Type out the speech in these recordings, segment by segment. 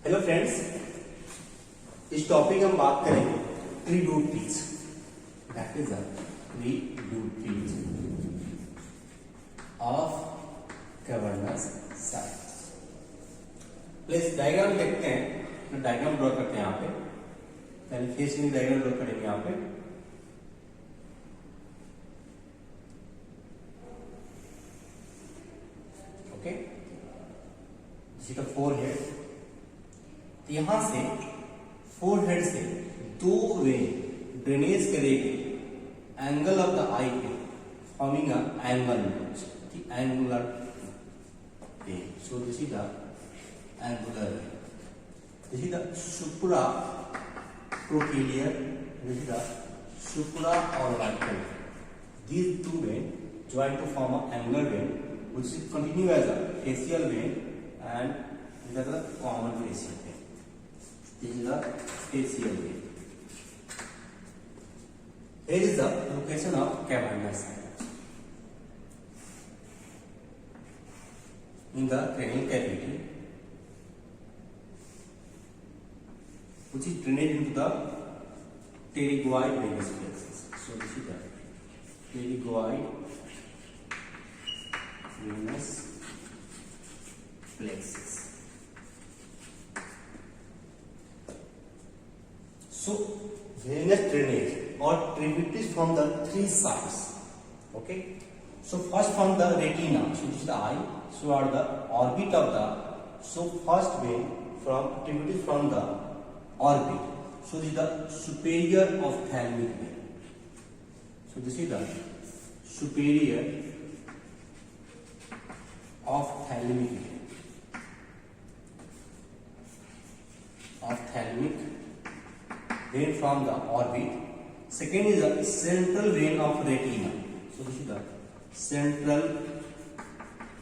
Hello friends, इस topic हम बात करेंगे tributaries. That is tributaries of cavernous sites. Please diagram देखते हैं, डायग्राम ड्रॉ करते हैं यहाँ पे। पहले फेसिंग डायग्राम ड्रॉ करेंगे यहाँ पे। Okay, this is the forehead. यहां से फोरहेड से दो वेन ड्रेनेज करेगी एंगल ऑफ द आई पे, forming a angle, angular vein. So this is the angular vein, this is the supra trochlear, this is the supra orbital. These two veins join to form a angular vein, which is continue as a facial vein, and this is a common facial vein. This is a facial vein. Here is the location of cavernous sinus in the cranial cavity, which is drained into the pterygoid venous plexus. So this is the pterygoid venous plexus. So venous drainage or tributaries from the three sides. Okay. So first from the retina. So this is the eye. So are the orbit of the. So first vein from tributaries from the orbit. So this is the superior ophthalmic vein. So this is the superior ophthalmic vein. Ophthalmic vein from the orbit. Second is the central vein of retina. So this is the central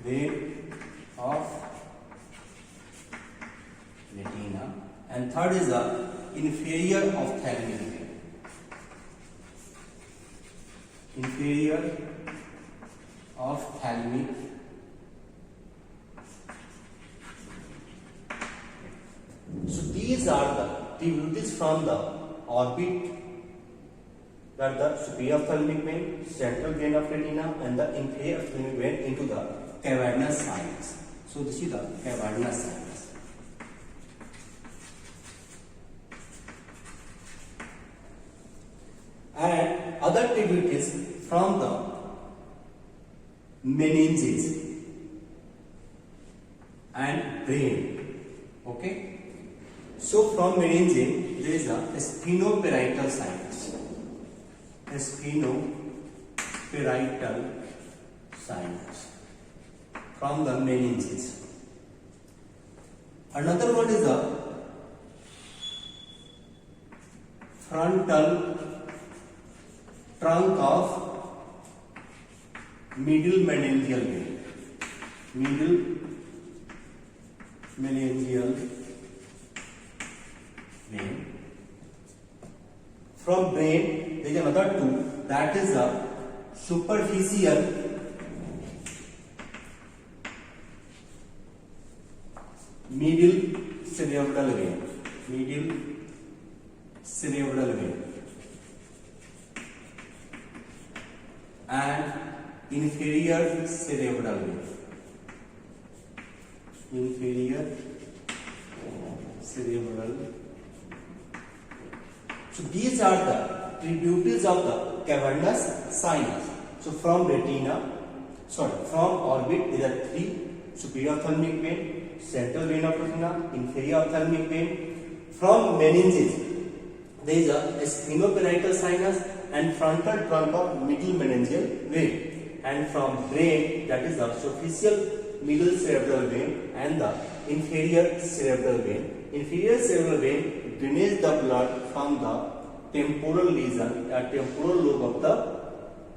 vein of retina. And third is the inferior ophthalmic vein. Inferior ophthalmic. So these are the tributaries from the orbit, that the superior ophthalmic vein, central vein of retina, and the inferior ophthalmic vein into the cavernous sinus. So this is the cavernous sinus. And other tributaries from the meninges and brain. Okay. So from meninge there is a sphenoparietal sinus. Sphenoparietal sinus from the meninges. Another one is the frontal trunk of middle meningeal vein. Middle meningeal vein. From brain there is another two, that is the superficial middle cerebral vein. Middle cerebral vein. And inferior cerebral vein. Inferior cerebral. So these are the tributaries of the cavernous sinus. So from retina, from orbit there are three: superior ophthalmic vein, central vein of retina, inferior ophthalmic vein. From meninges there is a sphenoparietal sinus and frontal trunk of middle meningeal vein. And from brain, that is the superficial middle cerebral vein and the inferior cerebral vein. Inferior cerebral vein drains the blood from the temporal region, temporal lobe of the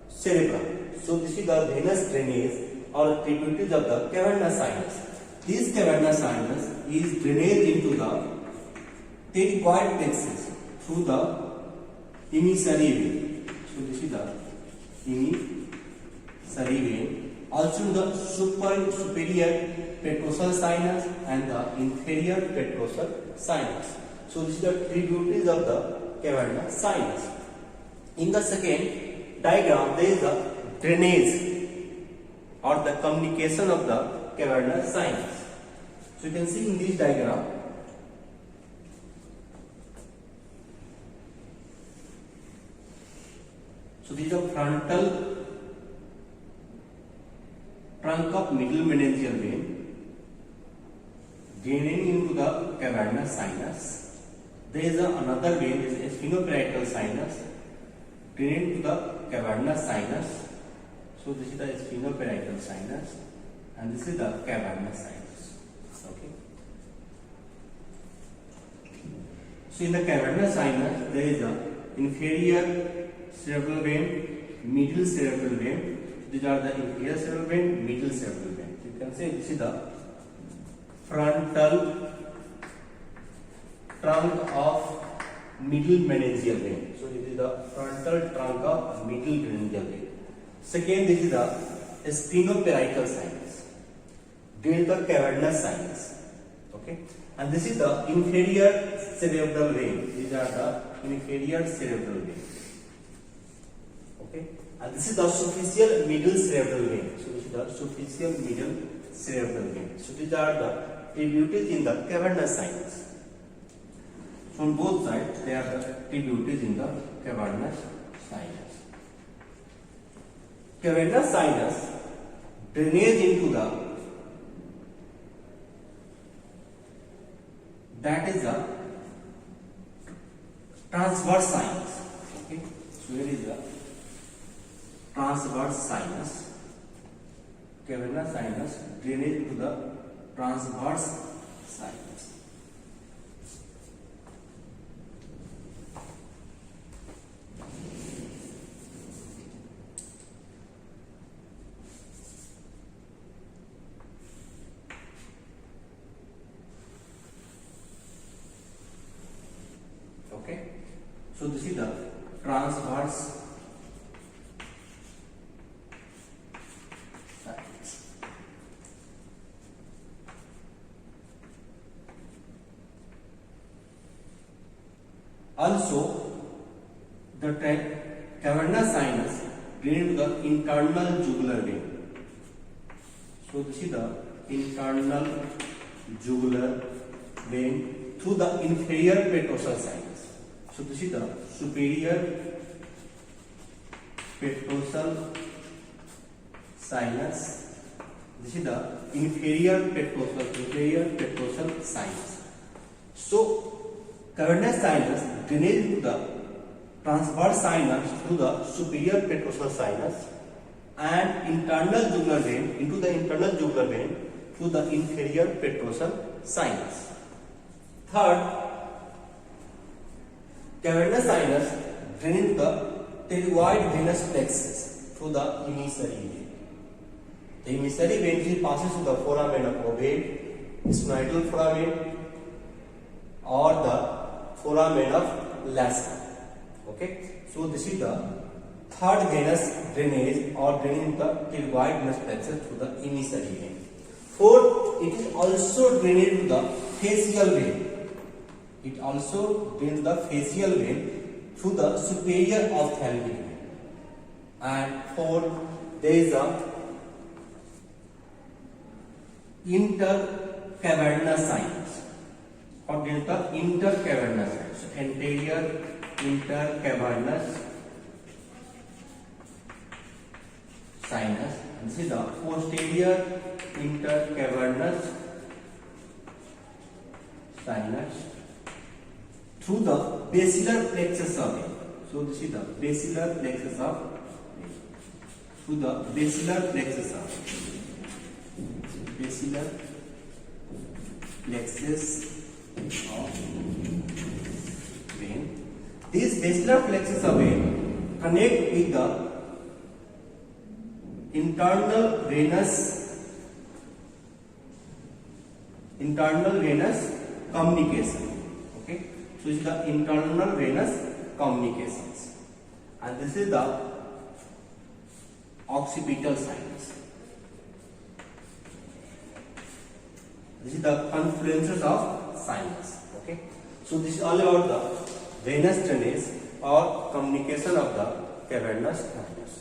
cerebrum. So this is the venous drainage or tributaries of the cavernous sinus. This cavernous sinus is drained into the pterygoid plexus through the emissary vein. So this is the emissary vein also the superior petrosal sinus and the inferior petrosal sinus. So this is the tributaries of the cavernous sinus. In the second diagram, there is the drainage or the communication of the cavernous sinus. So you can see in this diagram, so this is the frontal trunk of middle meningeal vein draining into the cavernous sinus. There is another vein, this is sphenoparietal sinus, draining to the cavernous sinus. So this is the sphenoparietal sinus and this is the cavernous sinus. Okay. So in the cavernous sinus, there is a inferior cerebral vein, middle cerebral vein. These are the inferior cerebral vein, middle cerebral vein. You can say this is the frontal trunk of middle meningeal vein. So this is the frontal trunk of middle meningeal vein. Second, this is the sphenoparietal sinus, drain the cavernous sinus. Okay, and this is the inferior cerebral vein. These are the inferior cerebral vein. Okay, and this is the superficial middle cerebral vein. So this is the superficial middle cerebral vein. So these are the tributaries in the cavernous sinus. So on both sides, they are the tributaries in the cavernous sinus. Cavernous sinus drainage into the, that is the transverse sinus. Okay, so here is the transverse sinus. Cavernous sinus drainage into the transverse sinus. Okay, so this is the transverse sinus. Also, the cavernous sinus drains to the internal jugular vein. So this is the internal jugular vein through the inferior petrosal sinus. So this is the superior petrosal sinus. This is the inferior petrosal sinus. So cavernous sinus drainage into the transverse sinus through the superior petrosal sinus and internal jugular vein into the internal jugular vein through the inferior petrosal sinus. Third, cavernous sinus draining the pterygoid venous plexus through the emissary vein. The emissary vein passes through the foramen of ovate, sphenoidal foramen, or the foramen of Lasker. Okay, so this is the third venous drainage or draining the pterygoid venous plexus through the emissary vein. Fourth, it is also drained to the facial vein. It also drains the facial vein through the superior ophthalmic vein. And fourth, there is a intercavernous sinus, or drains the intercavernous sinus. So anterior intercavernous sinus. This is the posterior intercavernous sinus through the basilar plexus of vein. So this is the basilar plexus of vein. Through the basilar plexus of basilar plexus of vein. This basilar plexus of vein connect with the internal venous communication. Okay, so this is the internal venous communications, and this is the occipital sinus. This is the confluences of sinus. Okay. So this is all about the venous drainage or communication of the cavernous sinus.